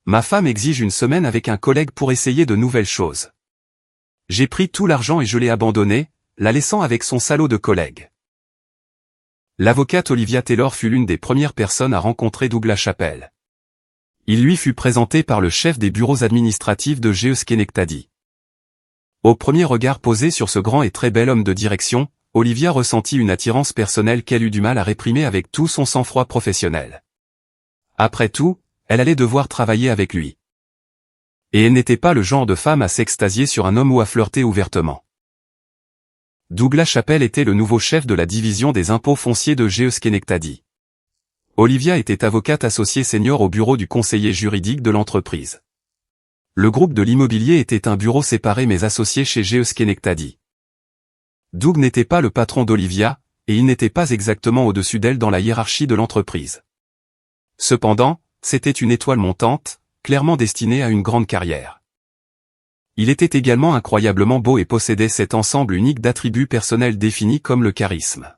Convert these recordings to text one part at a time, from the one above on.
Ma femme exige une semaine avec un collègue pour essayer de nouvelles choses. J'ai pris tout l'argent et je l'ai abandonné, la laissant avec son salaud de collègue. L'avocate Olivia Taylor fut l'une des premières personnes à rencontrer Douglas Chappell. Il lui fut présenté par le chef des bureaux administratifs de GE Schenectady. Au premier regard posé sur ce grand et très bel homme de direction, Olivia ressentit une attirance personnelle qu'elle eut du mal à réprimer avec tout son sang-froid professionnel. Après tout, elle allait devoir travailler avec lui. Et elle n'était pas le genre de femme à s'extasier sur un homme ou à flirter ouvertement. Douglas Chappell était le nouveau chef de la division des impôts fonciers de GE Schenectady. Olivia était avocate associée senior au bureau du conseiller juridique de l'entreprise. Le groupe de l'immobilier était un bureau séparé mais associé chez GE Schenectady. Doug n'était pas le patron d'Olivia, et il n'était pas exactement au-dessus d'elle dans la hiérarchie de l'entreprise. Cependant, c'était une étoile montante, clairement destinée à une grande carrière. Il était également incroyablement beau et possédait cet ensemble unique d'attributs personnels définis comme le charisme.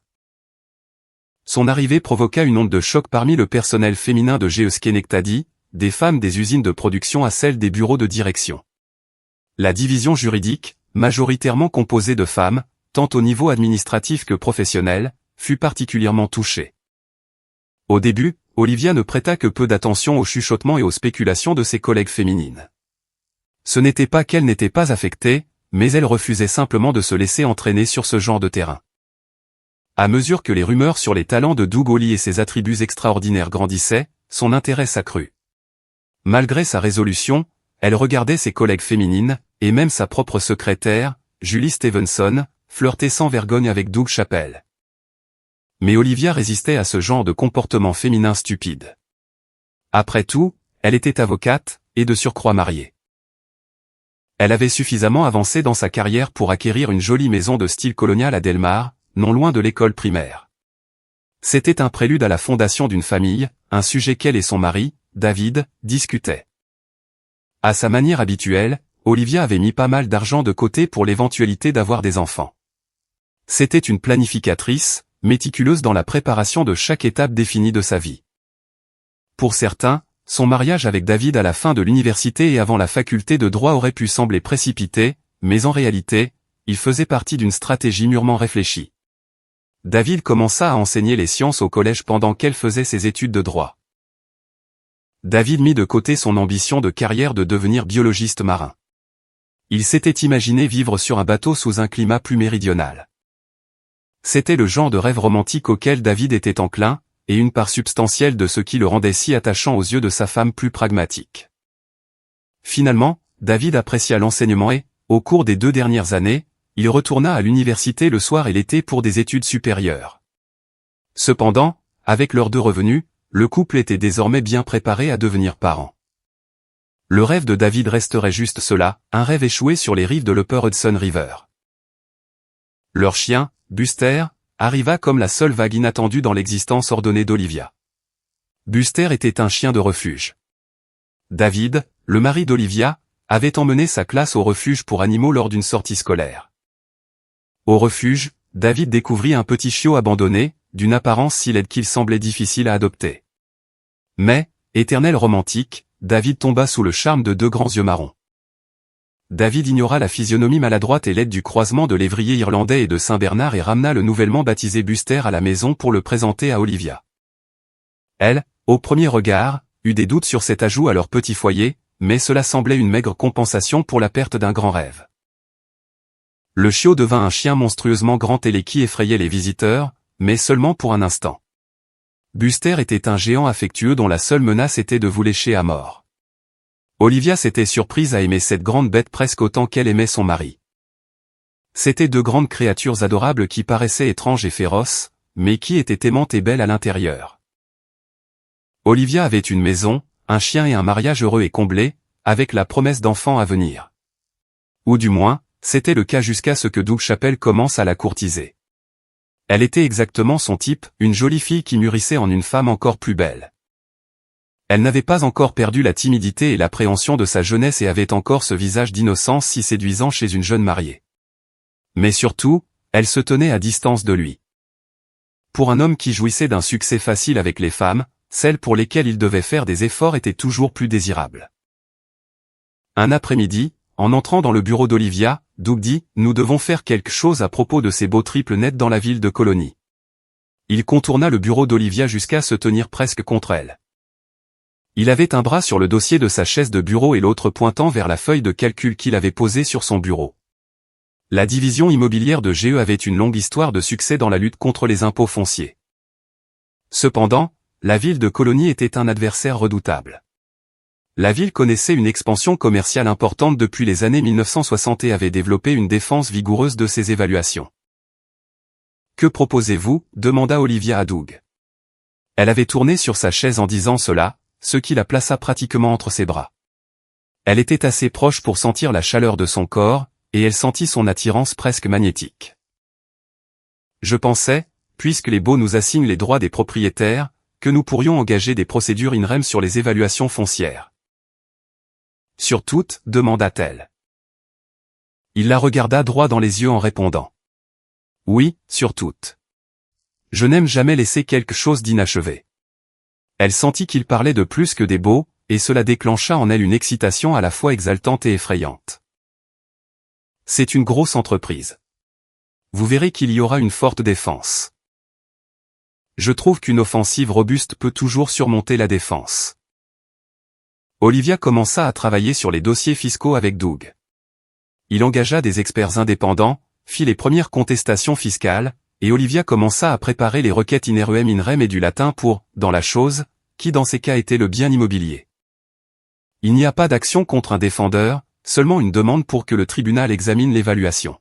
Son arrivée provoqua une onde de choc parmi le personnel féminin de GE Schenectady, des femmes des usines de production à celles des bureaux de direction. La division juridique, majoritairement composée de femmes, tant au niveau administratif que professionnel, fut particulièrement touchée. Au début, Olivia ne prêta que peu d'attention aux chuchotements et aux spéculations de ses collègues féminines. Ce n'était pas qu'elle n'était pas affectée, mais elle refusait simplement de se laisser entraîner sur ce genre de terrain. À mesure que les rumeurs sur les talents de Doug Ollie et ses attributs extraordinaires grandissaient, son intérêt s'accrut. Malgré sa résolution, elle regardait ses collègues féminines, et même sa propre secrétaire, Julie Stevenson, flirter sans vergogne avec Doug Chappell. Mais Olivia résistait à ce genre de comportement féminin stupide. Après tout, elle était avocate, et de surcroît mariée. Elle avait suffisamment avancé dans sa carrière pour acquérir une jolie maison de style colonial à Delmar, non loin de l'école primaire. C'était un prélude à la fondation d'une famille, un sujet qu'elle et son mari, David, discutaient. À sa manière habituelle, Olivia avait mis pas mal d'argent de côté pour l'éventualité d'avoir des enfants. C'était une planificatrice, méticuleuse dans la préparation de chaque étape définie de sa vie. Pour certains, son mariage avec David à la fin de l'université et avant la faculté de droit aurait pu sembler précipité, mais en réalité, il faisait partie d'une stratégie mûrement réfléchie. David commença à enseigner les sciences au collège pendant qu'elle faisait ses études de droit. David mit de côté son ambition de carrière de devenir biologiste marin. Il s'était imaginé vivre sur un bateau sous un climat plus méridional. C'était le genre de rêve romantique auquel David était enclin, et une part substantielle de ce qui le rendait si attachant aux yeux de sa femme plus pragmatique. Finalement, David apprécia l'enseignement et, au cours des 2 dernières années, il retourna à l'université le soir et l'été pour des études supérieures. Cependant, avec leurs 2 revenus, le couple était désormais bien préparé à devenir parents. Le rêve de David resterait juste cela, un rêve échoué sur les rives de l'Upper Hudson River. Leur chien, Buster, arriva comme la seule vague inattendue dans l'existence ordonnée d'Olivia. Buster était un chien de refuge. David, le mari d'Olivia, avait emmené sa classe au refuge pour animaux lors d'une sortie scolaire. Au refuge, David découvrit un petit chiot abandonné, d'une apparence si laide qu'il semblait difficile à adopter. Mais, éternel romantique, David tomba sous le charme de 2 grands yeux marrons. David ignora la physionomie maladroite et laide du croisement de lévrier irlandais et de Saint-Bernard et ramena le nouvellement baptisé Buster à la maison pour le présenter à Olivia. Elle, au premier regard, eut des doutes sur cet ajout à leur petit foyer, mais cela semblait une maigre compensation pour la perte d'un grand rêve. Le chiot devint un chien monstrueusement grand et laid qui effrayait les visiteurs, mais seulement pour un instant. Buster était un géant affectueux dont la seule menace était de vous lécher à mort. Olivia s'était surprise à aimer cette grande bête presque autant qu'elle aimait son mari. C'étaient 2 grandes créatures adorables qui paraissaient étranges et féroces, mais qui étaient aimantes et belles à l'intérieur. Olivia avait une maison, un chien et un mariage heureux et comblé, avec la promesse d'enfants à venir. Ou du moins, c'était le cas jusqu'à ce que Doug Chappell commence à la courtiser. Elle était exactement son type, une jolie fille qui mûrissait en une femme encore plus belle. Elle n'avait pas encore perdu la timidité et l'appréhension de sa jeunesse et avait encore ce visage d'innocence si séduisant chez une jeune mariée. Mais surtout, elle se tenait à distance de lui. Pour un homme qui jouissait d'un succès facile avec les femmes, celles pour lesquelles il devait faire des efforts étaient toujours plus désirables. Un après-midi, en entrant dans le bureau d'Olivia, Doug dit « Nous devons faire quelque chose à propos de ces beaux triples nets dans la ville de Colonie. » Il contourna le bureau d'Olivia jusqu'à se tenir presque contre elle. Il avait un bras sur le dossier de sa chaise de bureau et l'autre pointant vers la feuille de calcul qu'il avait posée sur son bureau. La division immobilière de GE avait une longue histoire de succès dans la lutte contre les impôts fonciers. Cependant, la ville de Colonie était un adversaire redoutable. La ville connaissait une expansion commerciale importante depuis les années 1960 et avait développé une défense vigoureuse de ses évaluations. « Que proposez-vous » demanda Olivia à Doug. Elle avait tourné sur sa chaise en disant cela, ce qui la plaça pratiquement entre ses bras. Elle était assez proche pour sentir la chaleur de son corps, et elle sentit son attirance presque magnétique. Je pensais, puisque les baux nous assignent les droits des propriétaires, que nous pourrions engager des procédures in rem sur les évaluations foncières. Sur toutes, demanda-t-elle. Il la regarda droit dans les yeux en répondant. Oui, sur toutes. Je n'aime jamais laisser quelque chose d'inachevé. Elle sentit qu'il parlait de plus que des baux, et cela déclencha en elle une excitation à la fois exaltante et effrayante. C'est une grosse entreprise. Vous verrez qu'il y aura une forte défense. Je trouve qu'une offensive robuste peut toujours surmonter la défense. Olivia commença à travailler sur les dossiers fiscaux avec Doug. Il engagea des experts indépendants, fit les premières contestations fiscales, et Olivia commença à préparer les requêtes in rem et du latin pour « dans la chose », qui dans ces cas était le bien immobilier. Il n'y a pas d'action contre un défendeur, seulement une demande pour que le tribunal examine l'évaluation.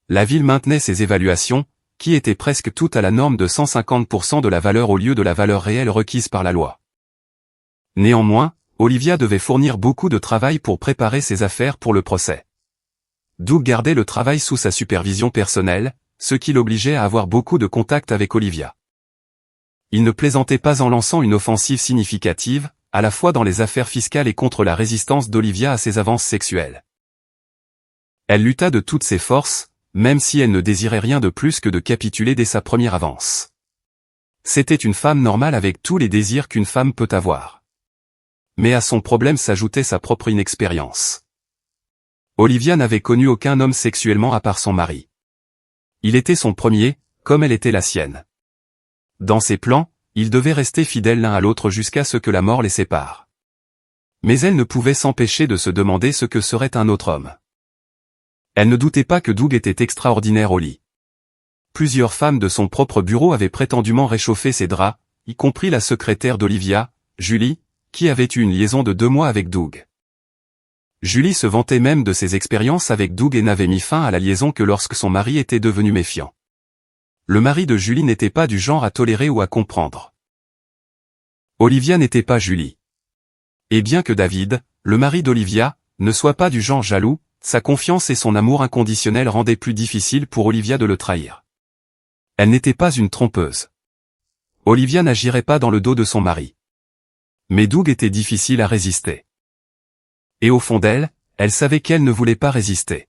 La ville maintenait ses évaluations, qui étaient presque toutes à la norme de 150% de la valeur au lieu de la valeur réelle requise par la loi. Néanmoins, Olivia devait fournir beaucoup de travail pour préparer ses affaires pour le procès. Doug gardait le travail sous sa supervision personnelle, ce qui l'obligeait à avoir beaucoup de contact avec Olivia. Il ne plaisantait pas en lançant une offensive significative, à la fois dans les affaires fiscales et contre la résistance d'Olivia à ses avances sexuelles. Elle lutta de toutes ses forces, même si elle ne désirait rien de plus que de capituler dès sa première avance. C'était une femme normale avec tous les désirs qu'une femme peut avoir. Mais à son problème s'ajoutait sa propre inexpérience. Olivia n'avait connu aucun homme sexuellement à part son mari. Il était son premier, comme elle était la sienne. Dans ses plans, ils devaient rester fidèles l'un à l'autre jusqu'à ce que la mort les sépare. Mais elle ne pouvait s'empêcher de se demander ce que serait un autre homme. Elle ne doutait pas que Doug était extraordinaire au lit. Plusieurs femmes de son propre bureau avaient prétendument réchauffé ses draps, y compris la secrétaire d'Olivia, Julie, qui avait eu une liaison de 2 mois avec Doug. Julie se vantait même de ses expériences avec Doug et n'avait mis fin à la liaison que lorsque son mari était devenu méfiant. Le mari de Julie n'était pas du genre à tolérer ou à comprendre. Olivia n'était pas Julie. Et bien que David, le mari d'Olivia, ne soit pas du genre jaloux, sa confiance et son amour inconditionnel rendaient plus difficile pour Olivia de le trahir. Elle n'était pas une trompeuse. Olivia n'agirait pas dans le dos de son mari. Mais Doug était difficile à résister. Et au fond d'elle, elle savait qu'elle ne voulait pas résister.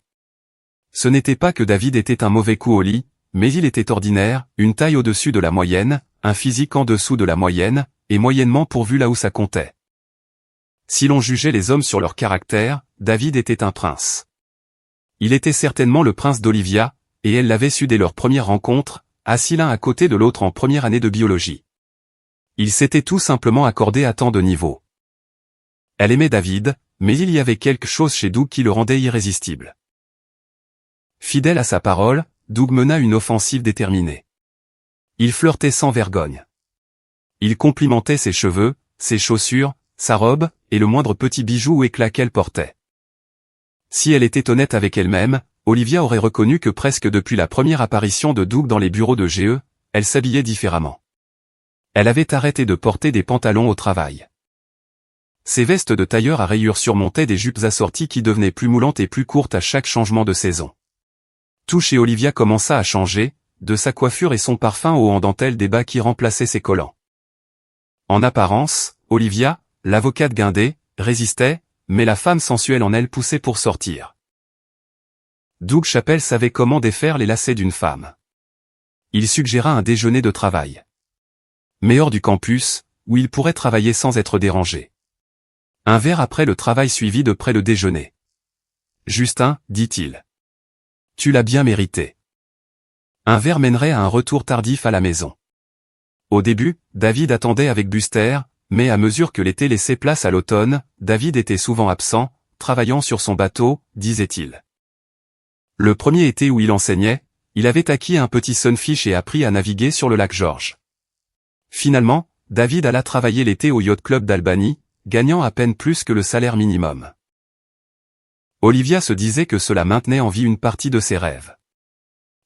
Ce n'était pas que David était un mauvais coup au lit, mais il était ordinaire, une taille au-dessus de la moyenne, un physique en dessous de la moyenne, et moyennement pourvu là où ça comptait. Si l'on jugeait les hommes sur leur caractère, David était un prince. Il était certainement le prince d'Olivia, et elle l'avait su dès leur première rencontre, assis l'un à côté de l'autre en première année de biologie. Ils s'étaient tout simplement accordés à tant de niveaux. Elle aimait David, mais il y avait quelque chose chez Doug qui le rendait irrésistible. Fidèle à sa parole, Doug mena une offensive déterminée. Il flirtait sans vergogne. Il complimentait ses cheveux, ses chaussures, sa robe, et le moindre petit bijou ou éclat qu'elle portait. Si elle était honnête avec elle-même, Olivia aurait reconnu que presque depuis la première apparition de Doug dans les bureaux de GE, elle s'habillait différemment. Elle avait arrêté de porter des pantalons au travail. Ses vestes de tailleur à rayures surmontaient des jupes assorties qui devenaient plus moulantes et plus courtes à chaque changement de saison. Tout chez Olivia commença à changer, de sa coiffure et son parfum au haut en dentelle des bas qui remplaçaient ses collants. En apparence, Olivia, l'avocate guindée, résistait, mais la femme sensuelle en elle poussait pour sortir. Doug Chappelle savait comment défaire les lacets d'une femme. Il suggéra un déjeuner de travail. Mais hors du campus, où il pourrait travailler sans être dérangé. Un verre après le travail suivi de près le déjeuner. Justin, dit-il. Tu l'as bien mérité. Un verre mènerait à un retour tardif à la maison. Au début, David attendait avec Buster, mais à mesure que l'été laissait place à l'automne, David était souvent absent, travaillant sur son bateau, disait-il. Le premier été où il enseignait, il avait acquis un petit sunfish et appris à naviguer sur le lac George. Finalement, David alla travailler l'été au Yacht Club d'Albany, gagnant à peine plus que le salaire minimum. Olivia se disait que cela maintenait en vie une partie de ses rêves.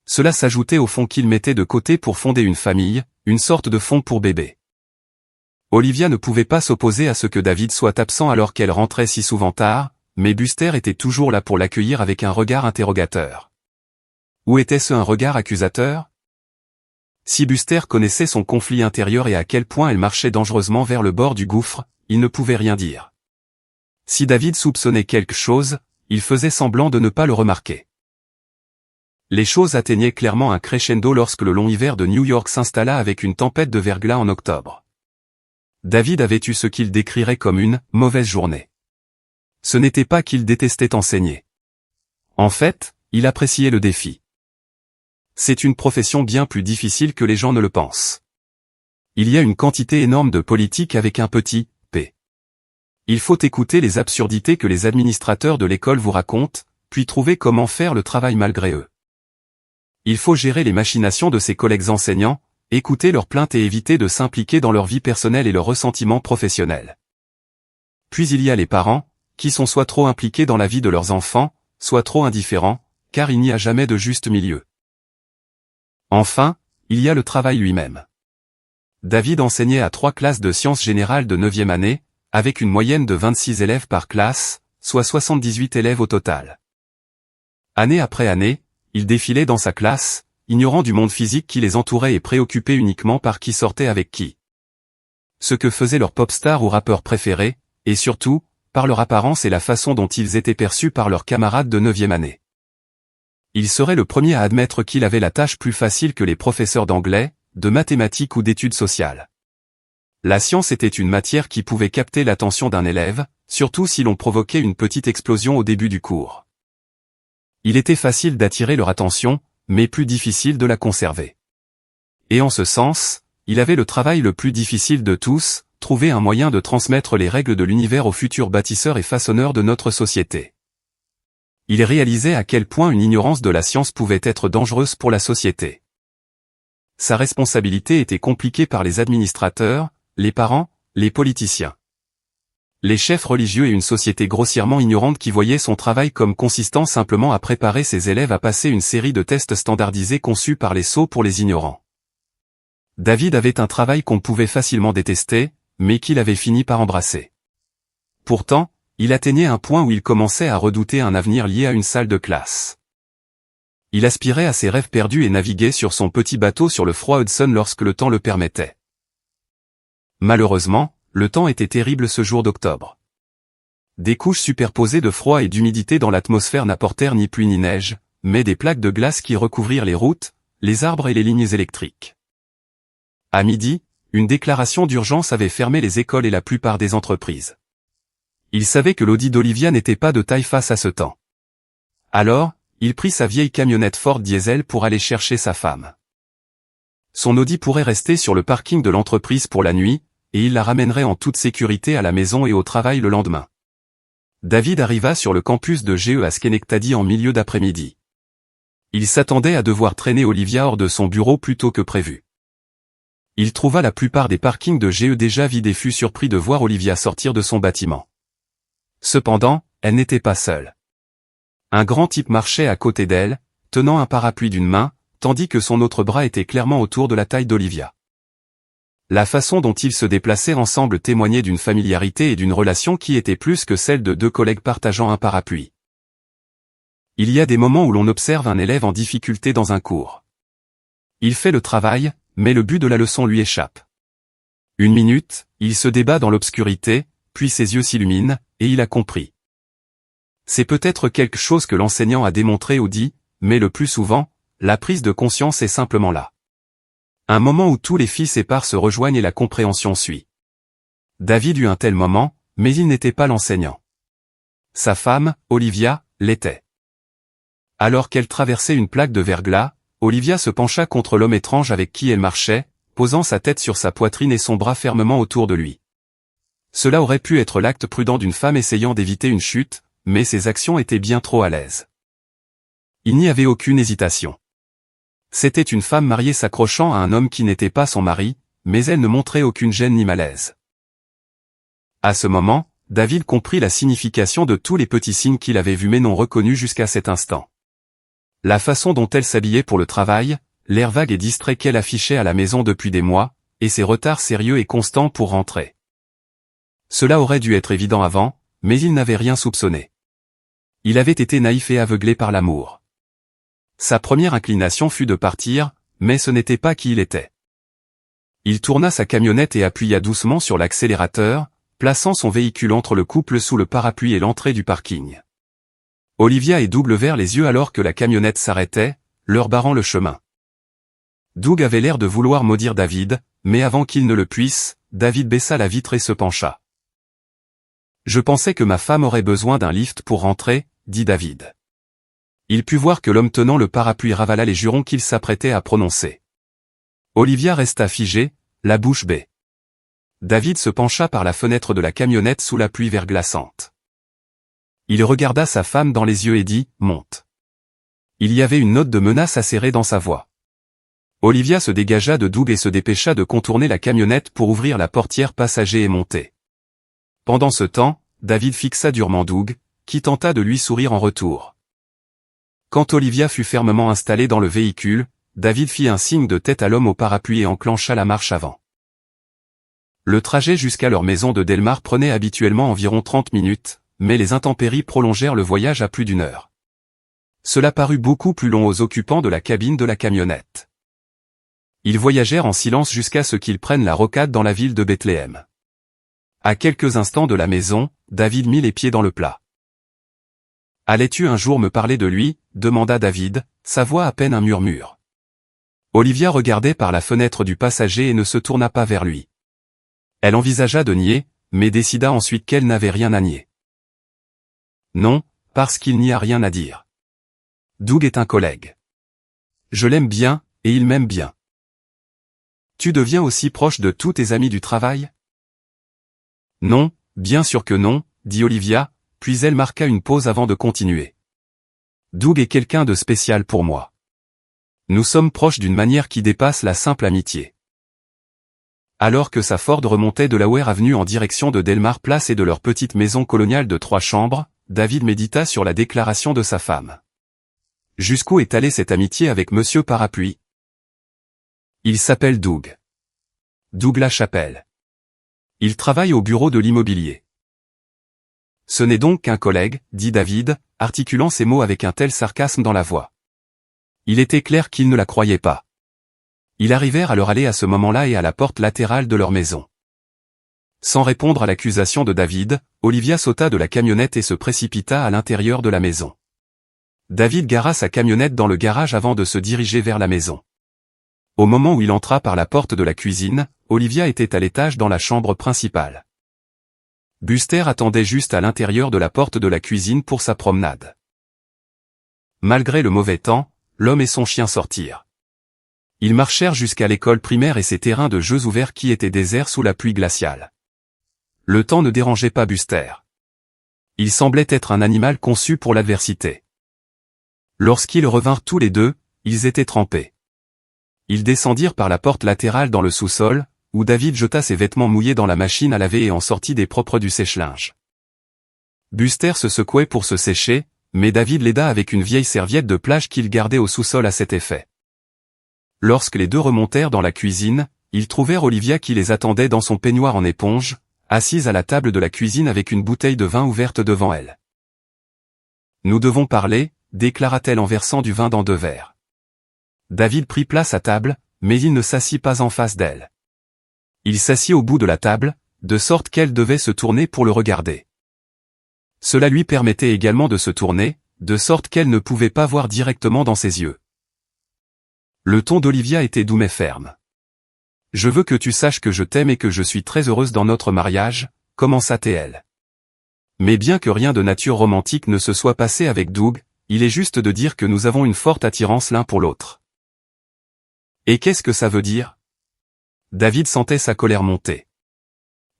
Cela s'ajoutait au fonds qu'il mettait de côté pour fonder une famille, une sorte de fonds pour bébé. Olivia ne pouvait pas s'opposer à ce que David soit absent alors qu'elle rentrait si souvent tard, mais Buster était toujours là pour l'accueillir avec un regard interrogateur. Ou était-ce un regard accusateur? Si Buster connaissait son conflit intérieur et à quel point elle marchait dangereusement vers le bord du gouffre, il ne pouvait rien dire. Si David soupçonnait quelque chose, il faisait semblant de ne pas le remarquer. Les choses atteignaient clairement un crescendo lorsque le long hiver de New York s'installa avec une tempête de verglas en octobre. David avait eu ce qu'il décrirait comme une « mauvaise journée ». Ce n'était pas qu'il détestait enseigner. En fait, il appréciait le défi. C'est une profession bien plus difficile que les gens ne le pensent. Il y a une quantité énorme de politique avec un petit « p ». Il faut écouter les absurdités que les administrateurs de l'école vous racontent, puis trouver comment faire le travail malgré eux. Il faut gérer les machinations de ses collègues enseignants, écouter leurs plaintes et éviter de s'impliquer dans leur vie personnelle et leurs ressentiments professionnels. Puis il y a les parents, qui sont soit trop impliqués dans la vie de leurs enfants, soit trop indifférents, car il n'y a jamais de juste milieu. Enfin, il y a le travail lui-même. David enseignait à 3 classes de sciences générales de 9e année, avec une moyenne de 26 élèves par classe, soit 78 élèves au total. Année après année, il défilait dans sa classe, ignorant du monde physique qui les entourait et préoccupé uniquement par qui sortait avec qui. Ce que faisaient leurs pop stars ou rappeurs préférés, et surtout, par leur apparence et la façon dont ils étaient perçus par leurs camarades de 9e année. Il serait le premier à admettre qu'il avait la tâche plus facile que les professeurs d'anglais, de mathématiques ou d'études sociales. La science était une matière qui pouvait capter l'attention d'un élève, surtout si l'on provoquait une petite explosion au début du cours. Il était facile d'attirer leur attention, mais plus difficile de la conserver. Et en ce sens, il avait le travail le plus difficile de tous, trouver un moyen de transmettre les règles de l'univers aux futurs bâtisseurs et façonneurs de notre société. Il réalisait à quel point une ignorance de la science pouvait être dangereuse pour la société. Sa responsabilité était compliquée par les administrateurs, les parents, les politiciens. Les chefs religieux et une société grossièrement ignorante qui voyait son travail comme consistant simplement à préparer ses élèves à passer une série de tests standardisés conçus par les sots pour les ignorants. David avait un travail qu'on pouvait facilement détester, mais qu'il avait fini par embrasser. Pourtant, il atteignait un point où il commençait à redouter un avenir lié à une salle de classe. Il aspirait à ses rêves perdus et naviguait sur son petit bateau sur le froid Hudson lorsque le temps le permettait. Malheureusement, le temps était terrible ce jour d'octobre. Des couches superposées de froid et d'humidité dans l'atmosphère n'apportèrent ni pluie ni neige, mais des plaques de glace qui recouvrirent les routes, les arbres et les lignes électriques. À midi, une déclaration d'urgence avait fermé les écoles et la plupart des entreprises. Il savait que l'Audi d'Olivia n'était pas de taille face à ce temps. Alors, il prit sa vieille camionnette Ford Diesel pour aller chercher sa femme. Son Audi pourrait rester sur le parking de l'entreprise pour la nuit, et il la ramènerait en toute sécurité à la maison et au travail le lendemain. David arriva sur le campus de GE à Schenectady en milieu d'après-midi. Il s'attendait à devoir traîner Olivia hors de son bureau plus tôt que prévu. Il trouva la plupart des parkings de GE déjà vides et fut surpris de voir Olivia sortir de son bâtiment. Cependant, elle n'était pas seule. Un grand type marchait à côté d'elle, tenant un parapluie d'une main, tandis que son autre bras était clairement autour de la taille d'Olivia. La façon dont ils se déplaçaient ensemble témoignait d'une familiarité et d'une relation qui était plus que celle de 2 collègues partageant un parapluie. Il y a des moments où l'on observe un élève en difficulté dans un cours. Il fait le travail, mais le but de la leçon lui échappe. Une minute, il se débat dans l'obscurité, puis ses yeux s'illuminent, et il a compris. C'est peut-être quelque chose que l'enseignant a démontré ou dit, mais le plus souvent, la prise de conscience est simplement là. Un moment où tous les fils épars se rejoignent et la compréhension suit. David eut un tel moment, mais il n'était pas l'enseignant. Sa femme, Olivia, l'était. Alors qu'elle traversait une plaque de verglas, Olivia se pencha contre l'homme étrange avec qui elle marchait, posant sa tête sur sa poitrine et son bras fermement autour de lui. Cela aurait pu être l'acte prudent d'une femme essayant d'éviter une chute, mais ses actions étaient bien trop à l'aise. Il n'y avait aucune hésitation. C'était une femme mariée s'accrochant à un homme qui n'était pas son mari, mais elle ne montrait aucune gêne ni malaise. À ce moment, David comprit la signification de tous les petits signes qu'il avait vus mais non reconnus jusqu'à cet instant. La façon dont elle s'habillait pour le travail, l'air vague et distrait qu'elle affichait à la maison depuis des mois, et ses retards sérieux et constants pour rentrer. Cela aurait dû être évident avant, mais il n'avait rien soupçonné. Il avait été naïf et aveuglé par l'amour. Sa première inclination fut de partir, mais ce n'était pas qui il était. Il tourna sa camionnette et appuya doucement sur l'accélérateur, plaçant son véhicule entre le couple sous le parapluie et l'entrée du parking. Olivia et Doug levèrent les yeux alors que la camionnette s'arrêtait, leur barrant le chemin. Doug avait l'air de vouloir maudire David, mais avant qu'il ne le puisse, David baissa la vitre et se pencha. « Je pensais que ma femme aurait besoin d'un lift pour rentrer, » dit David. Il put voir que l'homme tenant le parapluie ravala les jurons qu'il s'apprêtait à prononcer. Olivia resta figée, la bouche bée. David se pencha par la fenêtre de la camionnette sous la pluie verglaçante. Il regarda sa femme dans les yeux et dit « Monte ». Il y avait une note de menace acérée dans sa voix. Olivia se dégagea de Doug et se dépêcha de contourner la camionnette pour ouvrir la portière passager et monter. Pendant ce temps, David fixa durement Doug, qui tenta de lui sourire en retour. Quand Olivia fut fermement installée dans le véhicule, David fit un signe de tête à l'homme au parapluie et enclencha la marche avant. Le trajet jusqu'à leur maison de Delmar prenait habituellement environ 30 minutes, mais les intempéries prolongèrent le voyage à plus d'1 heure. Cela parut beaucoup plus long aux occupants de la cabine de la camionnette. Ils voyagèrent en silence jusqu'à ce qu'ils prennent la rocade dans la ville de Bethléem. À quelques instants de la maison, David mit les pieds dans le plat. « Allais-tu un jour me parler de lui ?» demanda David, sa voix à peine un murmure. Olivia regardait par la fenêtre du passager et ne se tourna pas vers lui. Elle envisagea de nier, mais décida ensuite qu'elle n'avait rien à nier. Non, parce qu'il n'y a rien à dire. Doug est un collègue. Je l'aime bien, et il m'aime bien. Tu deviens aussi proche de tous tes amis du travail ? Non, bien sûr que non, dit Olivia, puis elle marqua une pause avant de continuer. Doug est quelqu'un de spécial pour moi. Nous sommes proches d'une manière qui dépasse la simple amitié. Alors que sa Ford remontait de la Ware Avenue en direction de Delmar Place et de leur petite maison coloniale de 3 chambres, David médita sur la déclaration de sa femme. Jusqu'où est allée cette amitié avec Monsieur Parapluie ? Il s'appelle Doug. Doug Lachapelle. Il travaille au bureau de l'immobilier. Ce n'est donc qu'un collègue, dit David, articulant ces mots avec un tel sarcasme dans la voix. Il était clair qu'il ne la croyait pas. Ils arrivèrent à leur aller à ce moment-là et à la porte latérale de leur maison. Sans répondre à l'accusation de David, Olivia sauta de la camionnette et se précipita à l'intérieur de la maison. David gara sa camionnette dans le garage avant de se diriger vers la maison. Au moment où il entra par la porte de la cuisine, Olivia était à l'étage dans la chambre principale. Buster attendait juste à l'intérieur de la porte de la cuisine pour sa promenade. Malgré le mauvais temps, l'homme et son chien sortirent. Ils marchèrent jusqu'à l'école primaire et ses terrains de jeux ouverts qui étaient déserts sous la pluie glaciale. Le temps ne dérangeait pas Buster. Il semblait être un animal conçu pour l'adversité. Lorsqu'ils revinrent tous les deux, ils étaient trempés. Ils descendirent par la porte latérale dans le sous-sol, où David jeta ses vêtements mouillés dans la machine à laver et en sortit des propres du sèche-linge. Buster se secouait pour se sécher, mais David l'aida avec une vieille serviette de plage qu'il gardait au sous-sol à cet effet. Lorsque les deux remontèrent dans la cuisine, ils trouvèrent Olivia qui les attendait dans son peignoir en éponge, assise à la table de la cuisine avec une bouteille de vin ouverte devant elle. « Nous devons parler » déclara-t-elle en versant du vin dans 2 verres. David prit place à table, mais il ne s'assit pas en face d'elle. Il s'assit au bout de la table, de sorte qu'elle devait se tourner pour le regarder. Cela lui permettait également de se tourner, de sorte qu'elle ne pouvait pas voir directement dans ses yeux. Le ton d'Olivia était doux mais ferme. « Je veux que tu saches que je t'aime et que je suis très heureuse dans notre mariage », commença-t-elle. Mais bien que rien de nature romantique ne se soit passé avec Doug, il est juste de dire que nous avons une forte attirance l'un pour l'autre. Et qu'est-ce que ça veut dire? David sentait sa colère monter.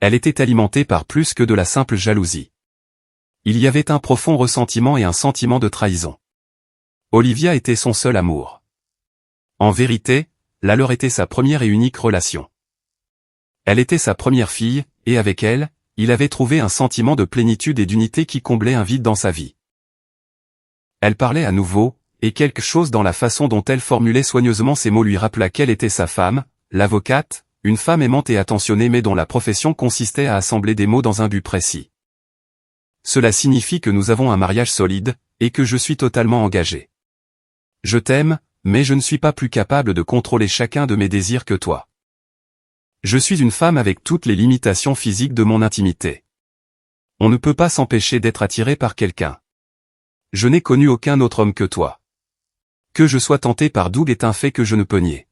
Elle était alimentée par plus que de la simple jalousie. Il y avait un profond ressentiment et un sentiment de trahison. Olivia était son seul amour. En vérité, la leur était sa première et unique relation. Elle était sa première fille, et avec elle, il avait trouvé un sentiment de plénitude et d'unité qui comblait un vide dans sa vie. Elle parlait à nouveau, et quelque chose dans la façon dont elle formulait soigneusement ces mots lui rappela qu'elle était sa femme, l'avocate, une femme aimante et attentionnée mais dont la profession consistait à assembler des mots dans un but précis. Cela signifie que nous avons un mariage solide, et que je suis totalement engagé. Je t'aime, mais je ne suis pas plus capable de contrôler chacun de mes désirs que toi. Je suis une femme avec toutes les limitations physiques de mon intimité. On ne peut pas s'empêcher d'être attiré par quelqu'un. Je n'ai connu aucun autre homme que toi. Que je sois tenté par Doug est un fait que je ne peux nier.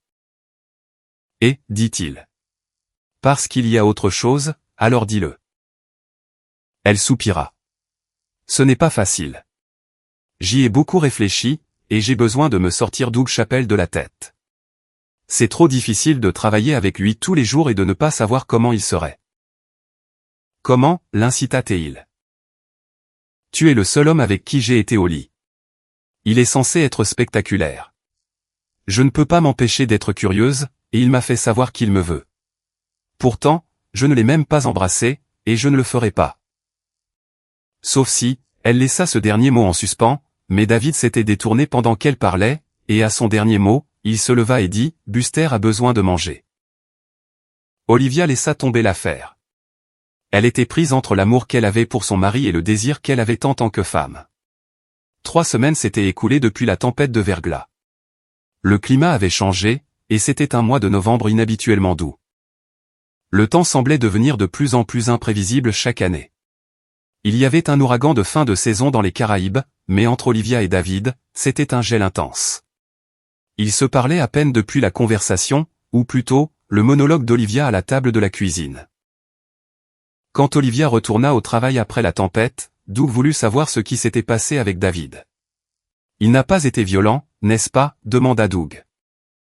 Et, dit-il. Parce qu'il y a autre chose, alors dis-le. Elle soupira. Ce n'est pas facile. J'y ai beaucoup réfléchi, et j'ai besoin de me sortir Doug Chappelle de la tête. C'est trop difficile de travailler avec lui tous les jours et de ne pas savoir comment il serait. Comment, l'incita-t-il. Tu es le seul homme avec qui j'ai été au lit. Il est censé être spectaculaire. Je ne peux pas m'empêcher d'être curieuse, et il m'a fait savoir qu'il me veut. Pourtant, je ne l'ai même pas embrassé, et je ne le ferai pas. Sauf si, elle laissa ce dernier mot en suspens, mais David s'était détourné pendant qu'elle parlait, et à son dernier mot, il se leva et dit, « Buster a besoin de manger. » Olivia laissa tomber l'affaire. Elle était prise entre l'amour qu'elle avait pour son mari et le désir qu'elle avait en tant que femme. 3 semaines s'étaient écoulées depuis la tempête de verglas. Le climat avait changé, et c'était un mois de novembre inhabituellement doux. Le temps semblait devenir de plus en plus imprévisible chaque année. Il y avait un ouragan de fin de saison dans les Caraïbes, mais entre Olivia et David, c'était un gel intense. Ils se parlaient à peine depuis la conversation, ou plutôt, le monologue d'Olivia à la table de la cuisine. Quand Olivia retourna au travail après la tempête, Doug voulut savoir ce qui s'était passé avec David. « Il n'a pas été violent, n'est-ce pas ?» demanda Doug.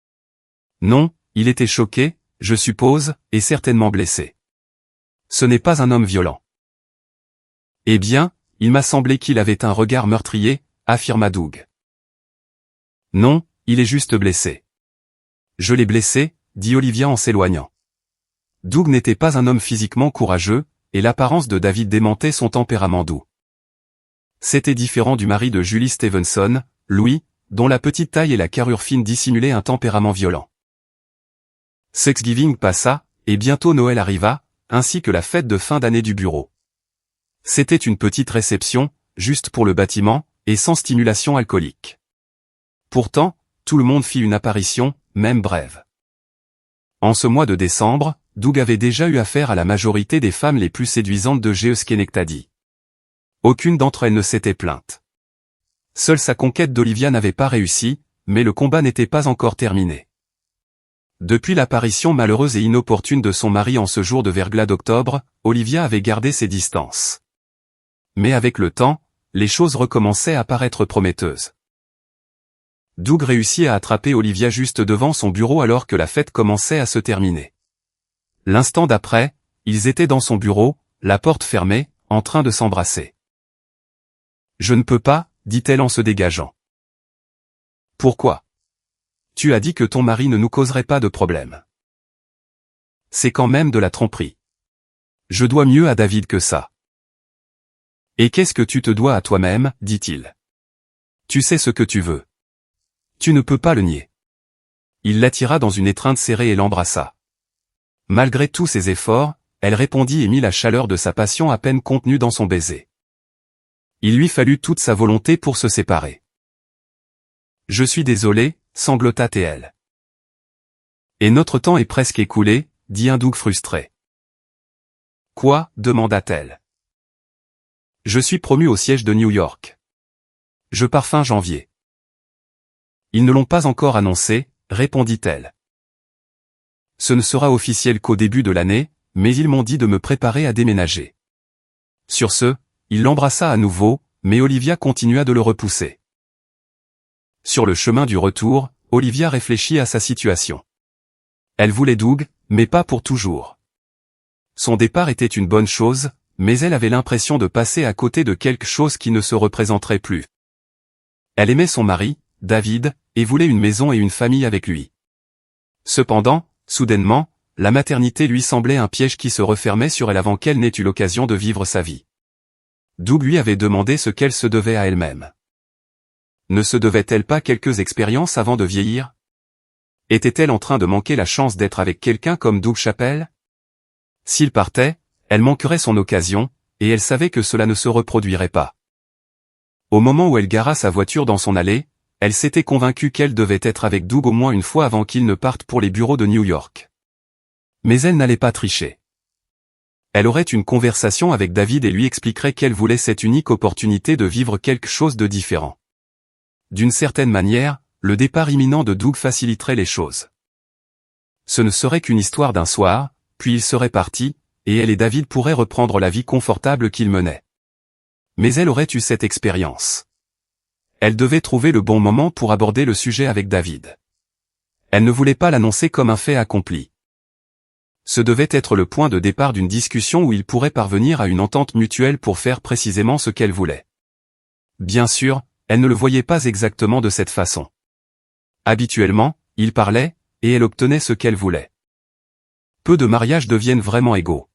« Non, il était choqué, je suppose, et certainement blessé. Ce n'est pas un homme violent. » « Eh bien, il m'a semblé qu'il avait un regard meurtrier, » affirma Doug. « Non, il est juste blessé. »« Je l'ai blessé, » dit Olivia en s'éloignant. Doug n'était pas un homme physiquement courageux, et l'apparence de David démentait son tempérament doux. C'était différent du mari de Julie Stevenson, Louis, dont la petite taille et la carrure fine dissimulaient un tempérament violent. Thanksgiving passa, et bientôt Noël arriva, ainsi que la fête de fin d'année du bureau. C'était une petite réception, juste pour le bâtiment, et sans stimulation alcoolique. Pourtant, tout le monde fit une apparition, même brève. En ce mois de décembre, Doug avait déjà eu affaire à la majorité des femmes les plus séduisantes de Schenectady. Aucune d'entre elles ne s'était plainte. Seule sa conquête d'Olivia n'avait pas réussi, mais le combat n'était pas encore terminé. Depuis l'apparition malheureuse et inopportune de son mari en ce jour de verglas d'octobre, Olivia avait gardé ses distances. Mais avec le temps, les choses recommençaient à paraître prometteuses. Doug réussit à attraper Olivia juste devant son bureau alors que la fête commençait à se terminer. L'instant d'après, ils étaient dans son bureau, la porte fermée, en train de s'embrasser. « Je ne peux pas, » dit-elle en se dégageant. « Pourquoi ? Tu as dit que ton mari ne nous causerait pas de problème. C'est quand même de la tromperie. Je dois mieux à David que ça. Et qu'est-ce que tu te dois à toi-même, dit-il. Tu sais ce que tu veux. Tu ne peux pas le nier. Il l'attira dans une étreinte serrée et l'embrassa. Malgré tous ses efforts, elle répondit et mit la chaleur de sa passion à peine contenue dans son baiser. Il lui fallut toute sa volonté pour se séparer. Je suis désolé, sanglota-t-elle. Et notre temps est presque écoulé, dit un Doug frustré. Quoi, demanda-t-elle. Je suis promu au siège de New York. Je pars fin janvier. Ils ne l'ont pas encore annoncé, répondit-elle. Ce ne sera officiel qu'au début de l'année, mais ils m'ont dit de me préparer à déménager. Sur ce, Il l'embrassa à nouveau, mais Olivia continua de le repousser. Sur le chemin du retour, Olivia réfléchit à sa situation. Elle voulait Doug, mais pas pour toujours. Son départ était une bonne chose, mais elle avait l'impression de passer à côté de quelque chose qui ne se représenterait plus. Elle aimait son mari, David, et voulait une maison et une famille avec lui. Cependant, soudainement, la maternité lui semblait un piège qui se refermait sur elle avant qu'elle n'ait eu l'occasion de vivre sa vie. Doug lui avait demandé ce qu'elle se devait à elle-même. Ne se devait-elle pas quelques expériences avant de vieillir? Était-elle en train de manquer la chance d'être avec quelqu'un comme Doug Chappelle? S'il partait, elle manquerait son occasion, et elle savait que cela ne se reproduirait pas. Au moment où elle gara sa voiture dans son allée, elle s'était convaincue qu'elle devait être avec Doug au moins une fois avant qu'il ne parte pour les bureaux de New York. Mais elle n'allait pas tricher. Elle aurait une conversation avec David et lui expliquerait qu'elle voulait cette unique opportunité de vivre quelque chose de différent. D'une certaine manière, le départ imminent de Doug faciliterait les choses. Ce ne serait qu'une histoire d'un soir, puis il serait parti, et elle et David pourraient reprendre la vie confortable qu'ils menaient. Mais elle aurait eu cette expérience. Elle devait trouver le bon moment pour aborder le sujet avec David. Elle ne voulait pas l'annoncer comme un fait accompli. Ce devait être le point de départ d'une discussion où ils pourraient parvenir à une entente mutuelle pour faire précisément ce qu'elle voulait. Bien sûr, elle ne le voyait pas exactement de cette façon. Habituellement, ils parlaient, et elle obtenait ce qu'elle voulait. Peu de mariages deviennent vraiment égaux.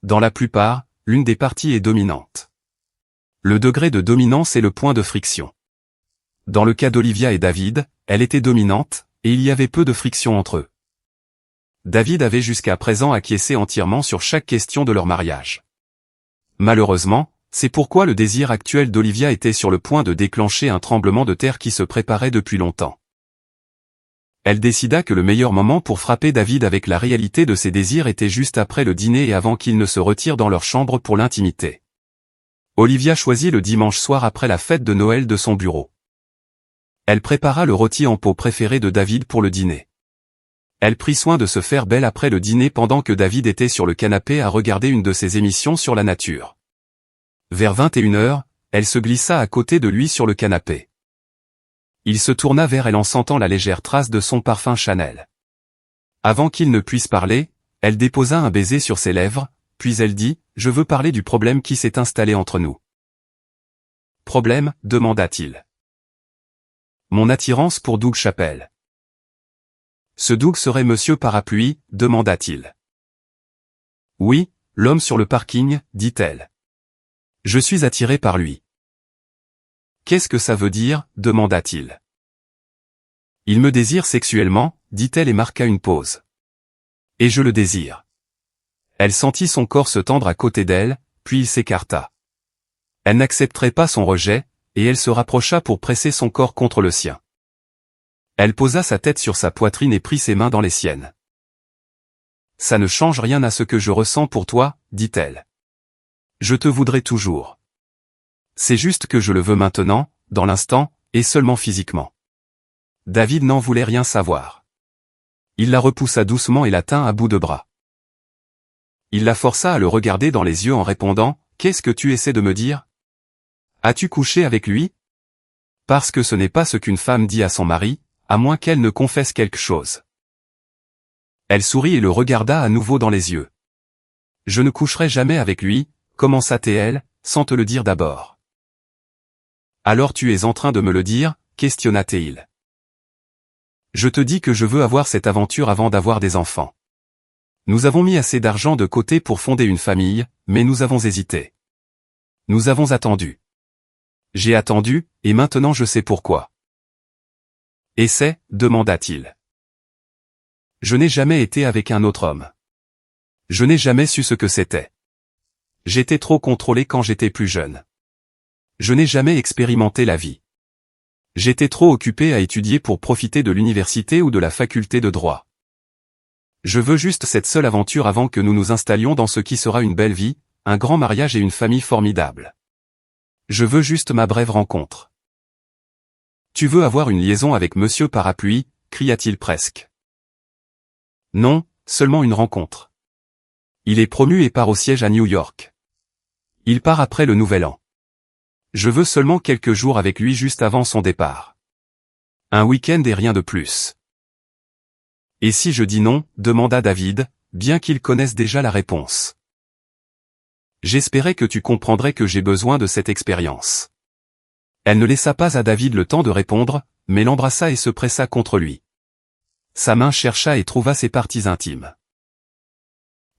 Dans la plupart, l'une des parties est dominante. Le degré de dominance est le point de friction. Dans le cas d'Olivia et David, elle était dominante, et il y avait peu de friction entre eux. David avait jusqu'à présent acquiescé entièrement sur chaque question de leur mariage. Malheureusement, c'est pourquoi le désir actuel d'Olivia était sur le point de déclencher un tremblement de terre qui se préparait depuis longtemps. Elle décida que le meilleur moment pour frapper David avec la réalité de ses désirs était juste après le dîner et avant qu'ils ne se retirent dans leur chambre pour l'intimité. Olivia choisit le dimanche soir après la fête de Noël de son bureau. Elle prépara le rôti en pot préféré de David pour le dîner. Elle prit soin de se faire belle après le dîner pendant que David était sur le canapé à regarder une de ses émissions sur la nature. Vers 21h, elle se glissa à côté de lui sur le canapé. Il se tourna vers elle en sentant la légère trace de son parfum Chanel. Avant qu'il ne puisse parler, elle déposa un baiser sur ses lèvres, puis elle dit « Je veux parler du problème qui s'est installé entre nous. » « Problème ?» demanda-t-il. « Mon attirance pour Doug Chappelle. »« Ce Doug serait Monsieur Parapluie ?» demanda-t-il. « Oui, l'homme sur le parking, dit-elle. Je suis attiré par lui. »« Qu'est-ce que ça veut dire ?» demanda-t-il. « Il me désire sexuellement, dit-elle et marqua une pause. « Et je le désire. » Elle sentit son corps se tendre à côté d'elle, puis il s'écarta. Elle n'accepterait pas son rejet, et elle se rapprocha pour presser son corps contre le sien. Elle posa sa tête sur sa poitrine et prit ses mains dans les siennes. « Ça ne change rien à ce que je ressens pour toi, dit-elle. Je te voudrais toujours. C'est juste que je le veux maintenant, dans l'instant, et seulement physiquement. » David n'en voulait rien savoir. Il la repoussa doucement et la tint à bout de bras. Il la força à le regarder dans les yeux en répondant « Qu'est-ce que tu essaies de me dire? As-tu couché avec lui? » Parce que ce n'est pas ce qu'une femme dit à son mari, à moins qu'elle ne confesse quelque chose. Elle sourit et le regarda à nouveau dans les yeux. « Je ne coucherai jamais avec lui, » commença-t-elle, sans te le dire d'abord. « Alors tu es en train de me le dire ?» questionna-t-il. « Je te dis que je veux avoir cette aventure avant d'avoir des enfants. Nous avons mis assez d'argent de côté pour fonder une famille, mais nous avons hésité. Nous avons attendu. J'ai attendu, et maintenant je sais pourquoi. »« Et c'est ?» demanda-t-il. « Je n'ai jamais été avec un autre homme. Je n'ai jamais su ce que c'était. J'étais trop contrôlé quand j'étais plus jeune. Je n'ai jamais expérimenté la vie. J'étais trop occupé à étudier pour profiter de l'université ou de la faculté de droit. Je veux juste cette seule aventure avant que nous nous installions dans ce qui sera une belle vie, un grand mariage et une famille formidable. Je veux juste ma brève rencontre. »« Tu veux avoir une liaison avec Monsieur Parapluie ?» cria-t-il presque. « Non, seulement une rencontre. Il est promu et part au siège à New York. Il part après le nouvel an. Je veux seulement quelques jours avec lui juste avant son départ. Un week-end et rien de plus. Et si je dis non, demanda David, bien qu'il connaisse déjà la réponse. J'espérais que tu comprendrais que j'ai besoin de cette expérience. Elle ne laissa pas à David le temps de répondre, mais l'embrassa et se pressa contre lui. Sa main chercha et trouva ses parties intimes.